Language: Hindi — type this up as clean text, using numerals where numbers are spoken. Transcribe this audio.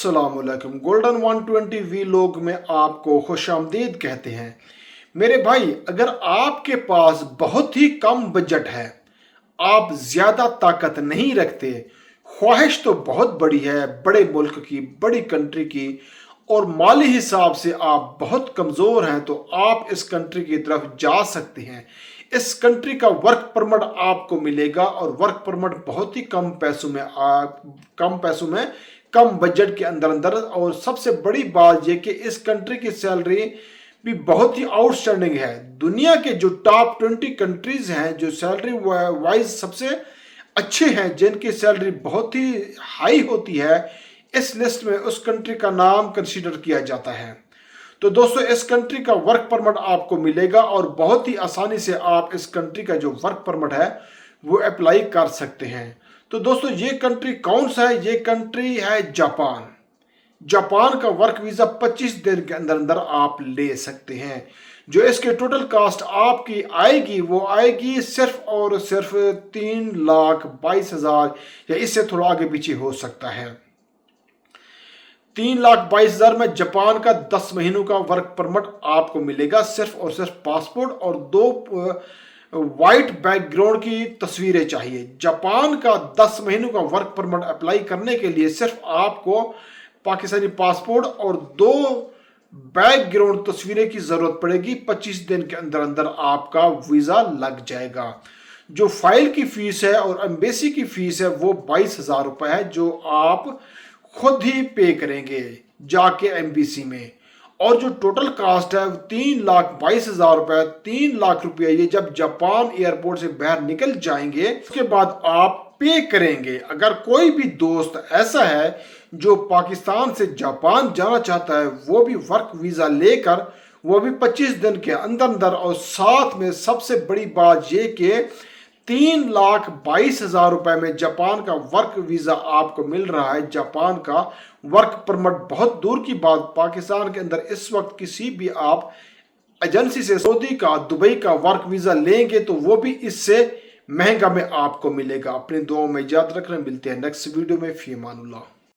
अस्सलामुअलैकुम। गोल्डन 120 वी लोग में आपको खुशामदीद कहते हैं। मेरे भाई, अगर आपके पास बहुत ही कम बजट है, आप ज़्यादा ताकत नहीं रखते, ख्वाहिश तो बहुत बड़ी है बड़े मुल्क की, बड़ी कंट्री की, और माली हिसाब से आप बहुत कमज़ोर हैं, तो आप इस कंट्री की तरफ जा सकते हैं। इस कंट्री का वर्क परमिट आपको मिलेगा और वर्क परमिट बहुत ही कम पैसों में, कम बजट के अंदर अंदर। और सबसे बड़ी बात यह कि इस कंट्री की सैलरी भी बहुत ही आउटस्टैंडिंग है। दुनिया के जो टॉप 20 कंट्रीज हैं, जो सैलरी वाइज सबसे अच्छे हैं, जिनकी सैलरी बहुत ही हाई होती है, इस लिस्ट में उस कंट्री का नाम कंसीडर किया जाता है। तो दोस्तों, इस कंट्री का वर्क परमिट आपको मिलेगा और बहुत ही आसानी से आप इस कंट्री का जो वर्क परमिट है वो अप्लाई कर सकते हैं। तो दोस्तों, ये कंट्री कौन सा है? ये कंट्री है जापान। जापान का वर्क वीज़ा 25 दिन के अंदर अंदर आप ले सकते हैं। जो इसके टोटल कास्ट आपकी आएगी वो आएगी सिर्फ और सिर्फ 3,22,000, या इससे थोड़ा आगे पीछे हो सकता है। 3,22,000 में जापान का 10 महीनों का वर्क परमिट आपको मिलेगा। सिर्फ और सिर्फ पासपोर्ट और 2 वाइट बैकग्राउंड की तस्वीरें चाहिए। जापान का 10 महीनों का वर्क परमिट अप्लाई करने के लिए सिर्फ आपको पाकिस्तानी पासपोर्ट और 2 बैकग्राउंड तस्वीरें की जरूरत पड़ेगी। 25 दिन के अंदर अंदर आपका वीजा लग जाएगा। जो फाइल की फीस है और एम्बेसी की फीस है वो 22,000 रुपये है, जो आप खुद ही पे करेंगे जाके एम्बेसी में। और जो टोटल कास्ट है 3,22,000 रुपये, 3 लाख रुपये ये जब जापान एयरपोर्ट से बाहर निकल जाएंगे उसके बाद आप पे करेंगे। अगर कोई भी दोस्त ऐसा है जो पाकिस्तान से जापान जाना चाहता है, वो भी वर्क वीज़ा लेकर, वो भी 25 दिन के अंदर अंदर, और साथ में सबसे बड़ी बात ये कि 3,22,000 रुपये में जापान का वर्क वीज़ा आपको मिल रहा है। जापान का वर्क परमिट बहुत दूर की बात, पाकिस्तान के अंदर इस वक्त किसी भी आप एजेंसी से सऊदी का, दुबई का वर्क वीज़ा लेंगे तो वो भी इससे महंगा में आपको मिलेगा। अपनी दुआओं में याद रखना। मिलते हैं नेक्स्ट वीडियो में। फी अमानुल्लाह।